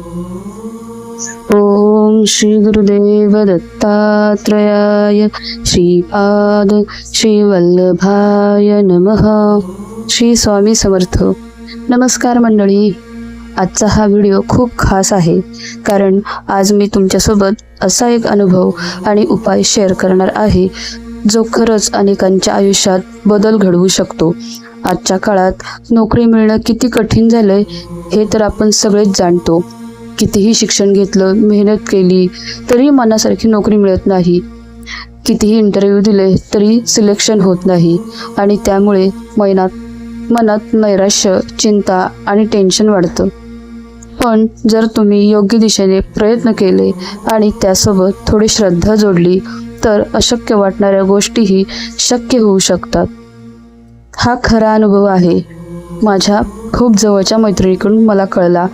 ओम श्री गुरुदेव दत्तात्रेयाय श्रीपाद श्री वल्लभाय नमः. श्री स्वामी समर्थ. नमस्कार मंडळी. आजचा हा व्हिडिओ खूप खास आहे, कारण आज मी तुमच्यासोबत असा एक अनुभव आणि उपाय शेअर करणार आहे जो खरंच अनेकांच्या आयुष्यात बदल घडवू शकतो. आजच्या काळात नोकरी मिळणं किती कठीण झालंय हे तर आपण सगळेच जाणतो. कितीही शिक्षण घेतलं, मेहनत केली तरी मनासारखी नोकरी मिळत नाही. कितीही इंटरव्ह्यू दिले तरी सिलेक्शन होत नाही आणि त्यामुळे मनात नैराश्य, चिंता आणि टेन्शन वाढतं. पण जर तुम्ही योग्य दिशेने प्रयत्न केले आणि त्यासोबत थोडी श्रद्धा जोडली तर अशक्य वाटणाऱ्या गोष्टीही शक्य होऊ शकतात. हा खरा अनुभव आहे. माझ्या खूप जवळच्या मैत्रिणीकडून मला कळला.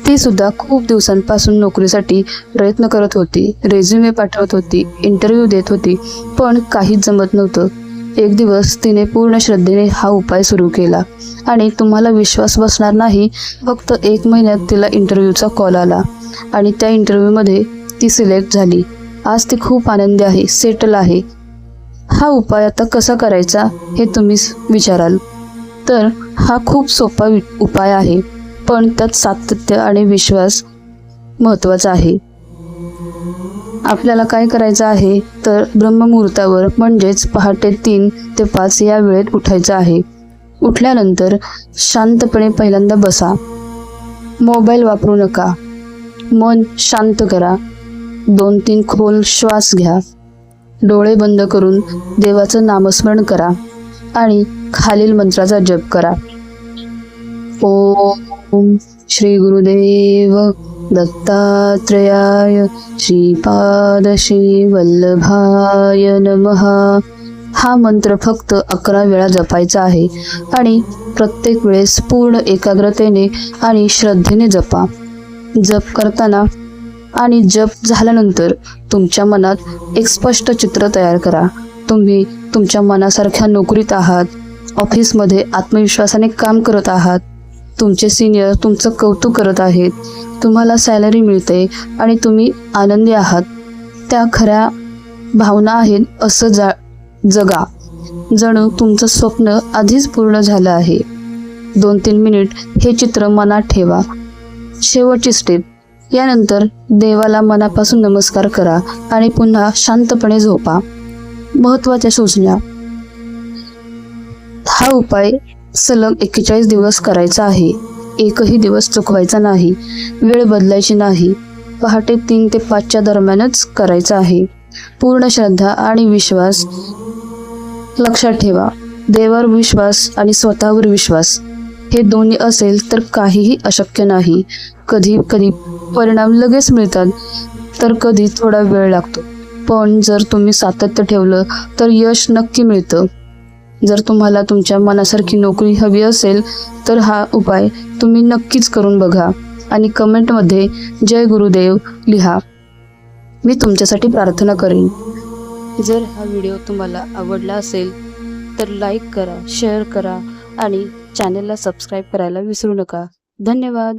ती सुद्धा खूप दिवसांपासून नोकरीसाठी प्रयत्न करत होती, रेझ्युमे पाठवत होती, इंटरव्ह्यू देत होती, पण काहीच जमत नव्हतं. एक दिवस तिने पूर्ण श्रद्धेने हा उपाय सुरू केला आणि तुम्हाला विश्वास बसणार नाही, फक्त 1 महिन्यात तिला इंटरव्ह्यूचा कॉल आला आणि त्या इंटरव्ह्यूमध्ये ती सिलेक्ट झाली. आज ती खूप आनंदी आहे, सेटल आहे. हा उपाय आता कसा करायचा हे तुम्ही विचाराल, तर हा खूप सोपा उपाय आहे, पण त्यात सातत्य आणि विश्वास महत्त्वाचा आहे. आपल्याला काय करायचं आहे तर ब्रह्ममुहूर्तावर म्हणजेच पहाटे 3 ते 5 या वेळेत उठायचं आहे. उठल्यानंतर शांतपणे पहिल्यांदा बसा. मोबाईल वापरू नका. मन शांत करा. 2-3 खोल श्वास घ्या. डोळे बंद करून देवाचं नामस्मरण करा आणि खालील मंत्राचा जप करा. ओम श्री गुरुदेव दत्तात्रेयाय श्रीपाद श्री वल्लभाय नमः. हा मंत्र फक्त 11 वेळा जपायचा आहे आणि प्रत्येक वेळेस पूर्ण एकाग्रतेने आणि श्रद्धेने जपा. जप करताना आणि जप झाल्यानंतर तुमच्या मनात एक स्पष्ट चित्र तयार करा. तुम्ही तुमच्या मनासारख्या नोकरीत आहात, ऑफिसमध्ये आत्मविश्वासाने काम करत आहात, तुमचे सिनियर तुमचं कौतुक करत आहेत, तुम्हाला सॅलरी मिळते आणि तुम्ही आनंदी आहात. त्या खऱ्या भावना आहेत असं जगा, जणू तुमचं स्वप्न आधीच पूर्ण झालं आहे. 2-3 मिनिट हे चित्र मनात ठेवा. शेवटची स्टेप. यानंतर देवाला मनापासून नमस्कार करा आणि पुन्हा शांतपणे झोपा. महत्त्वाच्या सूचना. हा उपाय सलग 41 दिवस करायचा आहे. एकही दिवस चुकवायचा नाही. वेळ बदलायची नाही. पहाटे 3 ते 5च्या दरम्यानच करायचा आहे. पूर्ण श्रद्धा आणि विश्वास. लक्षात ठेवा, देवावर विश्वास आणि स्वतःवर विश्वास हे दोन्ही असेल तर काहीही अशक्य नाही. कधी परिणाम लगेच मिळतात तर कधी थोडा वेळ लागतो, पण जर तुम्ही सातत्य ठेवलं तर यश नक्की मिळतं. जर तुम्हाला तुमच्या मनासारखी नोकरी हवी असेल तर हा उपाय तुम्ही नक्कीच करून बघा आणि कमेंटमध्ये जय गुरुदेव लिहा. मी तुमच्यासाठी प्रार्थना करेन. जर हा व्हिडिओ तुम्हाला आवडला असेल तर लाईक करा, शेअर करा आणि चॅनलला सबस्क्राईब करायला विसरू नका. धन्यवाद.